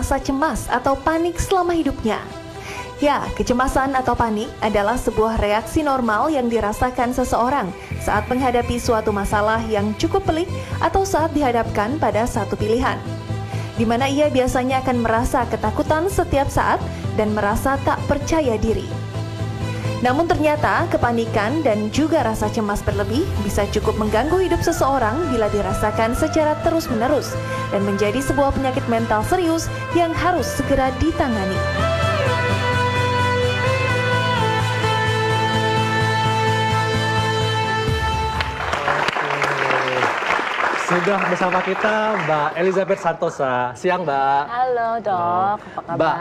rasa cemas atau panik selama hidupnya. Ya, kecemasan atau panik adalah sebuah reaksi normal yang dirasakan seseorang saat menghadapi suatu masalah yang cukup pelik atau saat dihadapkan pada satu pilihan, di mana ia biasanya akan merasa ketakutan setiap saat dan merasa tak percaya diri. Namun ternyata kepanikan dan juga rasa cemas berlebih bisa cukup mengganggu hidup seseorang bila dirasakan secara terus-menerus dan menjadi sebuah penyakit mental serius yang harus segera ditangani. Sudah bersama kita Mbak Elizabeth Santosa. Siang, Mbak. Halo, Dok. Apa kabar? Mbak,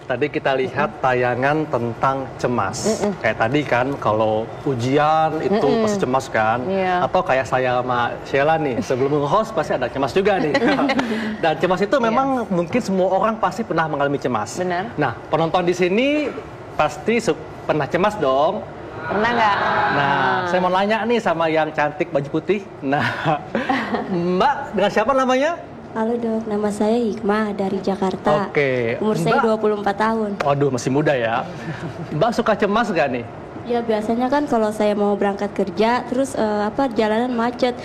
tadi kita lihat tayangan tentang cemas. Kayak tadi kan, kalau ujian itu pasti cemas kan? Iya. Atau kayak saya sama Sheila nih, sebelum nge-host pasti ada cemas juga nih. Dan cemas itu memang mungkin semua orang pasti pernah mengalami cemas. Benar. Nah, penonton di sini pasti pernah cemas dong. Pernah nggak? Nah, saya mau nanya nih sama yang cantik baju putih. Nah, Mbak, dengan siapa namanya? Halo Dok, nama saya Hikmah dari Jakarta. Oke. Umur saya Mbak, 24 tahun. Waduh, masih muda ya. Mbak suka cemas gak nih? Ya biasanya kan kalau saya mau berangkat kerja, terus jalanan macet,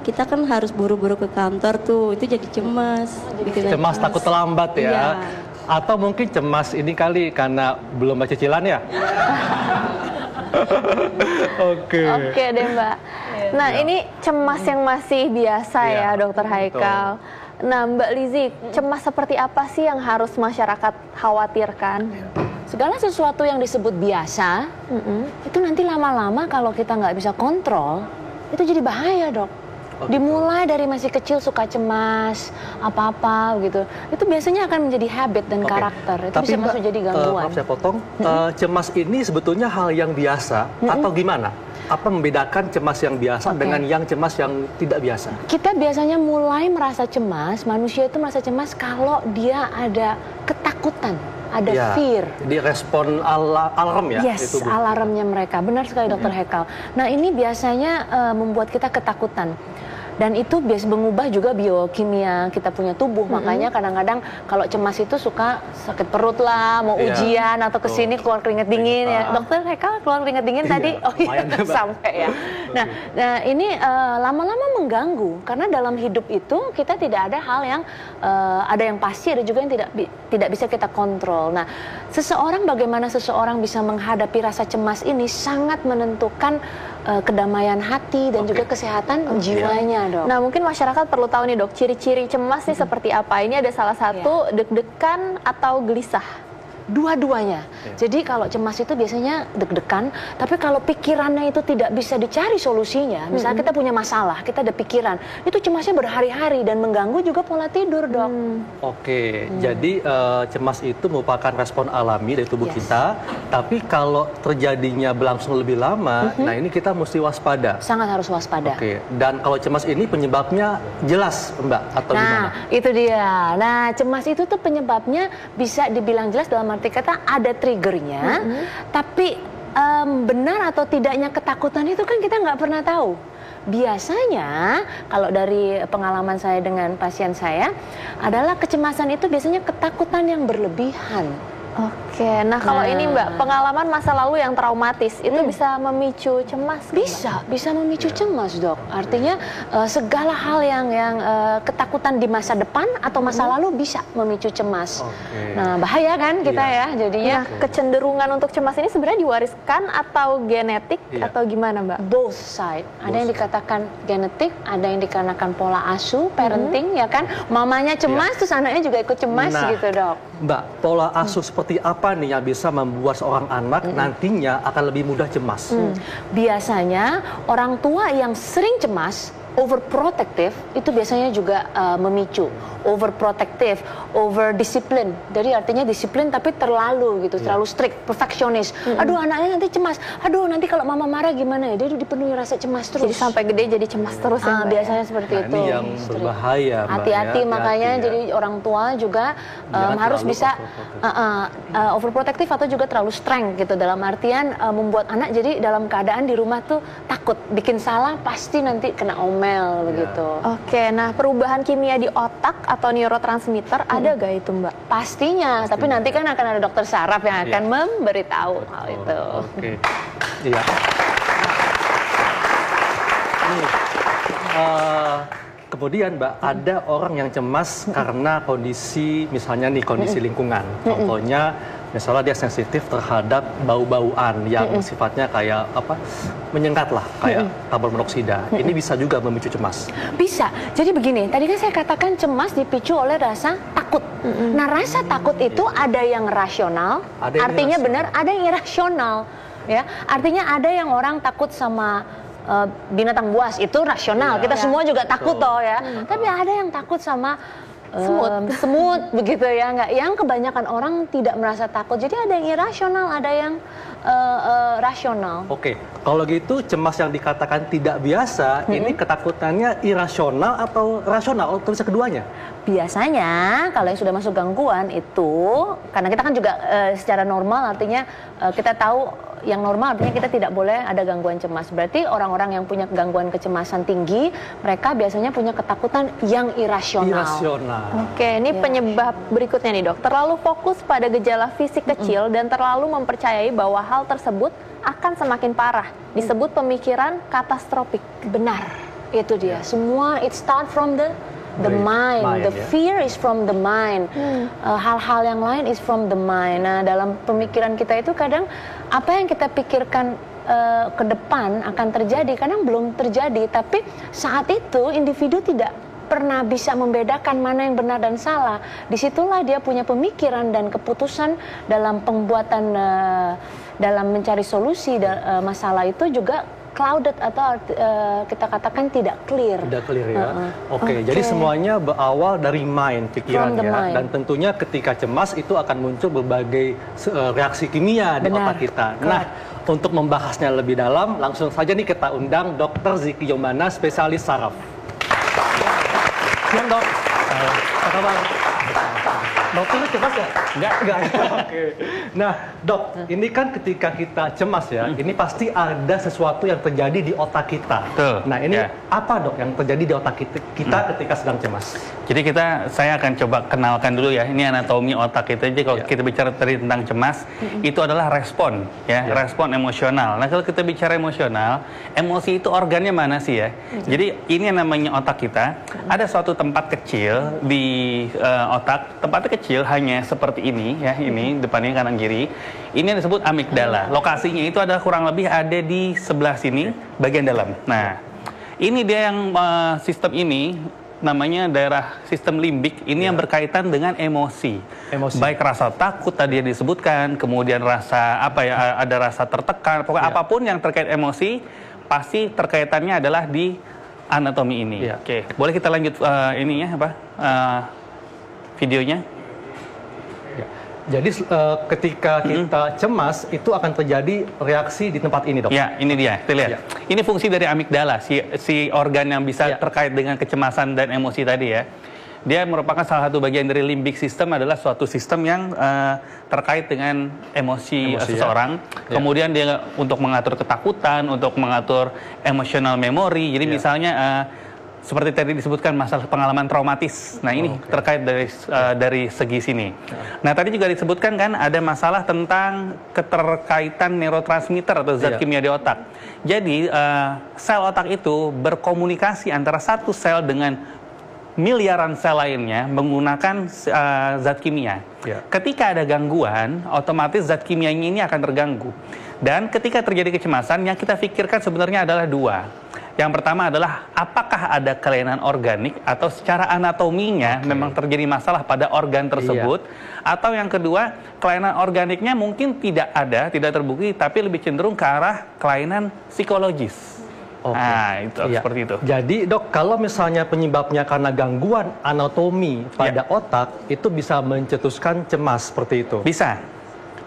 kita kan harus buru-buru ke kantor tuh, itu jadi cemas. Cemas takut terlambat ya? Iya. Atau mungkin cemas ini kali karena belum bayar cicilan ya? Oke. Oke deh, Mbak. Nah, ini cemas yang masih biasa ya, Dokter Haikal. Nah, Mbak Lizzy, cemas seperti apa sih yang harus masyarakat khawatirkan? Segala sesuatu yang disebut biasa, itu nanti lama-lama kalau kita nggak bisa kontrol, itu jadi bahaya, Dok. Dimulai dari masih kecil suka cemas, apa-apa gitu. Itu biasanya akan menjadi habit dan karakter. Itu Tapi bisa Mbak, masuk jadi gangguan. maaf saya potong, cemas ini sebetulnya hal yang biasa atau gimana? Apa membedakan cemas yang biasa dengan yang cemas yang tidak biasa? Kita biasanya mulai merasa cemas, manusia itu merasa cemas kalau dia ada ketakutan. Ada fear. Jadi respon alarm ya? Yes, itu, alarmnya mereka. Benar sekali Dokter Haikal. Nah, ini biasanya membuat kita ketakutan. Dan itu biasa mengubah juga biokimia kita punya tubuh. Makanya kadang-kadang kalau cemas itu suka sakit perut lah, mau ujian atau kesini keluar keringat dingin ya. Dokter Haikal keluar keringat dingin tadi? Oh iya, sampai ya. Nah, ini lama-lama mengganggu. Karena dalam hidup itu kita tidak ada hal yang ada yang pasti, ada juga yang tidak bisa kita kontrol. Nah, bagaimana seseorang bisa menghadapi rasa cemas ini sangat menentukan kedamaian hati dan juga kesehatan jiwanya, Dok. Nah, mungkin masyarakat perlu tahu nih, Dok, ciri-ciri cemas nih seperti apa? Ini ada salah satu deg-degan atau gelisah. Dua-duanya. Jadi kalau cemas itu biasanya deg-degan, tapi kalau pikirannya itu tidak bisa dicari solusinya, misalnya kita punya masalah, kita ada pikiran, itu cemasnya berhari-hari dan mengganggu juga pola tidur, Dok. Oke, jadi cemas itu merupakan respon alami dari tubuh kita, tapi kalau terjadinya berlangsung lebih lama, nah ini kita mesti waspada. Sangat harus waspada. Oke, dan kalau cemas ini penyebabnya jelas, Mbak, atau gimana? Nah, itu dia. Nah, cemas itu tuh penyebabnya bisa dibilang jelas dalam arti kata ada triggernya, tapi benar atau tidaknya ketakutan itu kan kita nggak pernah tahu. Biasanya kalau dari pengalaman saya dengan pasien saya adalah kecemasan itu biasanya ketakutan yang berlebihan. Oke, nah kalau ini Mbak, pengalaman masa lalu yang traumatis itu bisa memicu cemas? Bisa memicu cemas, Dok. Artinya segala hal yang ketakutan di masa depan atau masa lalu bisa memicu cemas. Nah, bahaya kan kita ya jadinya. Nah, kecenderungan untuk cemas ini sebenarnya diwariskan atau genetik atau gimana, Mbak? Both side. Ada yang dikatakan genetik, ada yang dikarenakan pola asuh, parenting, ya kan? Mamanya cemas, terus anaknya juga ikut cemas gitu, Dok. Mbak, pola asuh seperti apa nih yang bisa membuat seorang anak nantinya akan lebih mudah cemas? Biasanya orang tua yang sering cemas, overprotective, itu biasanya juga memicu. Overprotective, overdisiplin. Jadi artinya disiplin tapi terlalu gitu, terlalu strict, perfeksionis. Aduh, anaknya nanti cemas. Aduh, nanti kalau mama marah gimana ya? Dia dipenuhi rasa cemas terus. Jadi sampai gede jadi cemas terus ya, Mbak? Biasanya seperti itu. Ini yang berbahaya, Mbak. Hati-hati, makanya jadi orang tua juga harus bisa overprotective atau juga terlalu strength gitu. Dalam artian membuat anak jadi dalam keadaan di rumah tuh takut. Bikin salah pasti nanti kena omel. normal begitu. Oke, nah perubahan kimia di otak atau neurotransmitter ada gak itu Mbak? Pastinya, tapi nanti kan akan ada dokter saraf yang akan memberitahu hal itu. Oke, iya. Nih, kemudian Mbak, ada orang yang cemas karena kondisi, misalnya nih kondisi lingkungan. Contohnya, misalnya dia sensitif terhadap bau-bauan yang sifatnya kayak apa, menyengat lah, kayak karbon monoksida. Ini bisa juga memicu cemas. Bisa. Jadi begini, tadi kan saya katakan cemas dipicu oleh rasa takut. Nah, rasa takut itu ada yang rasional, artinya benar, ada yang irasional. Ya, artinya ada yang orang takut sama binatang buas, itu rasional. Kita semua juga takut toh ya. Tapi ada yang takut sama semut begitu ya, yang kebanyakan orang tidak merasa takut. Jadi ada yang irasional, ada yang rasional. Oke, kalau gitu cemas yang dikatakan tidak biasa, ini ketakutannya irasional atau rasional, atau bisa keduanya? Biasanya kalau yang sudah masuk gangguan itu, karena kita kan juga secara normal artinya kita tahu yang normal artinya kita tidak boleh ada gangguan cemas. Berarti orang-orang yang punya gangguan kecemasan tinggi, mereka biasanya punya ketakutan yang irasional. Oke, ini penyebab berikutnya nih dok. Terlalu fokus pada gejala fisik kecil dan terlalu mempercayai bahwa hal tersebut akan semakin parah. Disebut pemikiran katastrofik. Benar, itu dia. Semua it start from the mind. The fear is from the mind. Hal-hal yang lain is from the mind. Nah, dalam pemikiran kita itu kadang apa yang kita pikirkan ke depan akan terjadi, kadang belum terjadi. Tapi saat itu individu tidak pernah bisa membedakan mana yang benar dan salah. Disitulah dia punya pemikiran dan keputusan dalam pembuatan, dalam mencari solusi masalah itu juga clouded atau kita katakan tidak clear. Tidak clear ya. Oke, jadi semuanya berawal dari mind, pikiran ya. Mind. Dan tentunya ketika cemas itu akan muncul berbagai reaksi kimia di otak kita. Nah, untuk membahasnya lebih dalam, langsung saja nih kita undang Dr. Ziki Yomana, spesialis saraf. Siang dok. Apa kabar? Dokternya cemas ya? Enggak. Oke. Nah, dok, ini kan ketika kita cemas ya, ini pasti ada sesuatu yang terjadi di otak kita. Betul. Nah, ini apa dok yang terjadi di otak kita ketika sedang cemas? Jadi saya akan coba kenalkan dulu ya, ini anatomi otak kita. Jadi kalau kita bicara tentang cemas, itu adalah respon ya, respon emosional. Nah, kalau kita bicara emosional, emosi itu organnya mana sih ya? Jadi ini yang namanya otak kita, ada suatu tempat kecil di otak, tempatnya kecil hanya seperti ini ya, ini depannya kanan kiri. Ini yang disebut amigdala. Lokasinya itu adalah kurang lebih ada di sebelah sini bagian dalam. Nah, ini dia yang sistem ini namanya daerah sistem limbik, ini yang berkaitan dengan emosi. Baik rasa takut tadi yang disebutkan, kemudian rasa apa ya, ada rasa tertekan, pokoknya apapun yang terkait emosi pasti terkaitannya adalah di anatomi ini. Oke, boleh kita lanjut ininya apa? Videonya. Jadi ketika kita cemas itu akan terjadi reaksi di tempat ini, dok. Ya, ini dia. Kita lihat. Ini fungsi dari amigdala, si organ yang bisa terkait dengan kecemasan dan emosi tadi ya. Dia merupakan salah satu bagian dari limbic system, adalah suatu sistem yang terkait dengan emosi seseorang. Kemudian dia untuk mengatur ketakutan, untuk mengatur emotional memory. Jadi misalnya seperti tadi disebutkan masalah pengalaman traumatis. Nah, ini terkait dari segi sini. Nah, tadi juga disebutkan kan ada masalah tentang keterkaitan neurotransmitter atau zat kimia di otak. Jadi, sel otak itu berkomunikasi antara satu sel dengan miliaran sel lainnya menggunakan zat kimia. Ketika ada gangguan, otomatis zat kimianya ini akan terganggu. Dan ketika terjadi kecemasan, yang kita pikirkan sebenarnya adalah dua. Yang pertama adalah apakah ada kelainan organik atau secara anatominya memang terjadi masalah pada organ tersebut, atau yang kedua kelainan organiknya mungkin tidak ada, tidak terbukti, tapi lebih cenderung ke arah kelainan psikologis. Nah, itu seperti itu. Jadi dok, kalau misalnya penyebabnya karena gangguan anatomi pada otak, itu bisa mencetuskan cemas seperti itu? Bisa.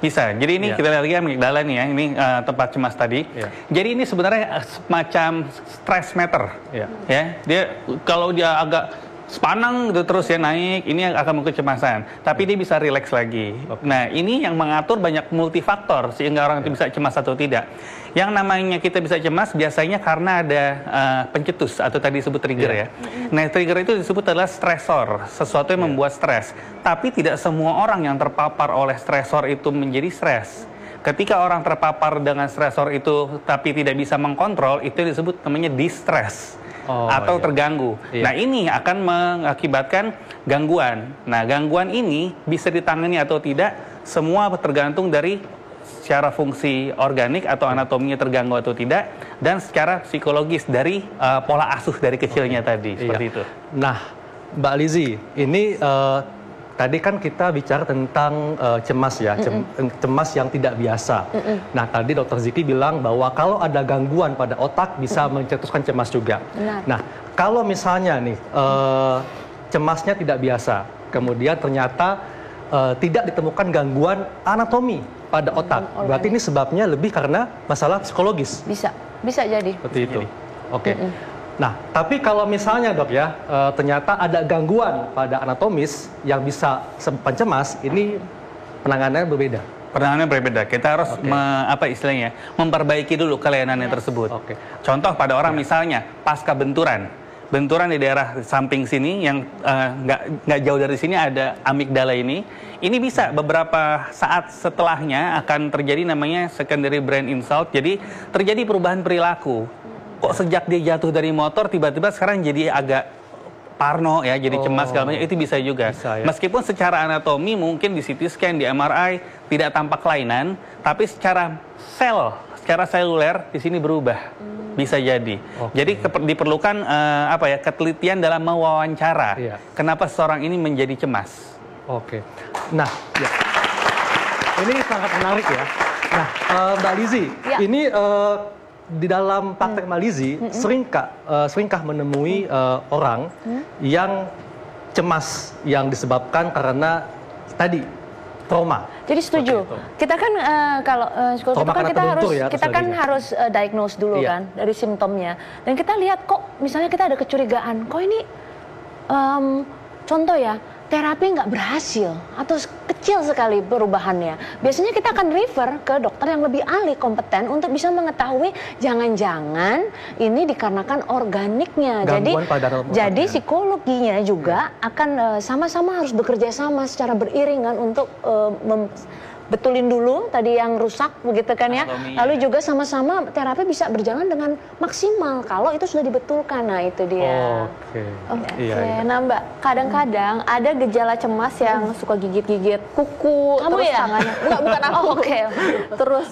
Jadi ini kita lihat lagi amigdala nih ya, ini tempat cemas tadi. Jadi ini sebenarnya semacam stress meter. Ya, dia kalau dia agak sepanang gitu terus ya naik, ini akan mengikut kecemasan. Tapi dia bisa rileks lagi. Nah, ini yang mengatur banyak multifaktor sehingga orang itu bisa cemas atau tidak. Yang namanya kita bisa cemas biasanya karena ada pencetus atau tadi disebut trigger ya. Nah, trigger itu disebut adalah stresor, sesuatu yang membuat stres. Tapi tidak semua orang yang terpapar oleh stresor itu menjadi stres. Ketika orang terpapar dengan stresor itu tapi tidak bisa mengkontrol, itu disebut namanya distress. Atau terganggu. Nah, ini akan mengakibatkan gangguan. Nah, gangguan ini bisa ditangani atau tidak, semua tergantung dari secara fungsi organik atau anatominya terganggu atau tidak, dan secara psikologis dari pola asuh dari kecilnya tadi, seperti itu. Nah, Mbak Lizzie, ini tadi kan kita bicara tentang cemas ya, cemas yang tidak biasa. Nah, tadi Dr. Ziki bilang bahwa kalau ada gangguan pada otak bisa mencetuskan cemas juga. Nah, kalau misalnya nih cemasnya tidak biasa, kemudian ternyata tidak ditemukan gangguan anatomi pada otak, berarti ini sebabnya lebih karena masalah psikologis. Bisa jadi. Seperti itu. Oke. Nah, tapi kalau misalnya dok ya, ternyata ada gangguan pada anatomis yang bisa sebabkan cemas, ini penanganannya berbeda. Penanganannya berbeda. Kita harus memperbaiki dulu kelayanannya tersebut. Contoh pada orang misalnya pasca benturan di daerah samping sini yang nggak jauh dari sini ada amigdala ini bisa beberapa saat setelahnya akan terjadi namanya secondary brain insult. Jadi terjadi perubahan perilaku. Kok sejak dia jatuh dari motor tiba-tiba sekarang jadi agak parno ya, jadi cemas segala macam, itu bisa juga. Meskipun secara anatomi mungkin di CT scan, di MRI tidak tampak kelainan, tapi secara seluler di sini berubah. Bisa jadi. Jadi diperlukan ketelitian dalam mewawancara. Kenapa seseorang ini menjadi cemas? Nah, ini sangat menarik ya. Nah, Mbak Lizzie, ini di dalam praktek Mbak Lizzie seringkah menemui orang yang cemas yang disebabkan karena tadi trauma. Jadi setuju. Kita kan kalau psikolog kita kan harus diagnose dulu kan dari simptomnya. Dan kita lihat kok misalnya kita ada kecurigaan, kok ini contoh ya, terapi nggak berhasil atau kecil sekali perubahannya. Biasanya kita akan refer ke dokter yang lebih ahli kompeten untuk bisa mengetahui jangan-jangan ini dikarenakan organiknya. Jadi psikologinya juga akan sama-sama harus bekerja sama secara beriringan untuk betulin dulu tadi yang rusak begitu kan ya. Lalu juga sama-sama terapi bisa berjalan dengan maksimal kalau itu sudah dibetulkan. Nah, itu dia. Nah, Mbak, kadang-kadang ada gejala cemas yang suka gigit-gigit kuku, terus tangannya bukan aku. Terus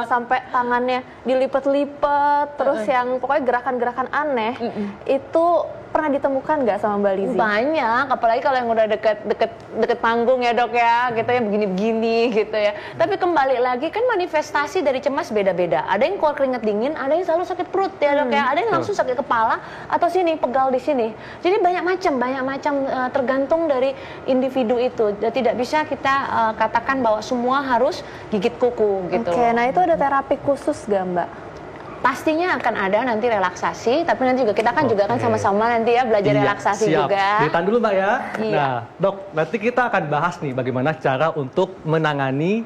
sampai tangannya dilipet-lipet, terus yang pokoknya gerakan-gerakan aneh. Itu pernah ditemukan nggak sama Mbak Lizzie? Banyak, apalagi kalau yang udah deket panggung ya dok ya, gitu ya begini-begini gitu ya. Tapi kembali lagi kan manifestasi dari cemas beda-beda. Ada yang keluar keringat dingin, ada yang selalu sakit perut ya dok ya, ada yang langsung sakit kepala atau sini pegal di sini. Jadi banyak macam tergantung dari individu itu. Dan tidak bisa kita katakan bahwa semua harus gigit kuku gitu. Nah itu ada terapi khusus nggak Mbak? Pastinya akan ada nanti relaksasi, tapi nanti juga kita kan juga kan sama-sama nanti ya belajar relaksasi juga. Ditahan dulu Mbak ya. Nah dok, nanti kita akan bahas nih bagaimana cara untuk menangani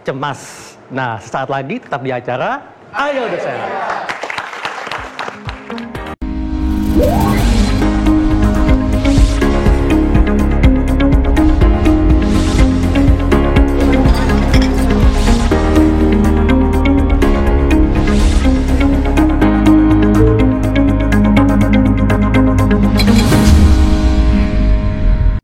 cemas. Nah sesaat lagi tetap di acara Ayo Dosen.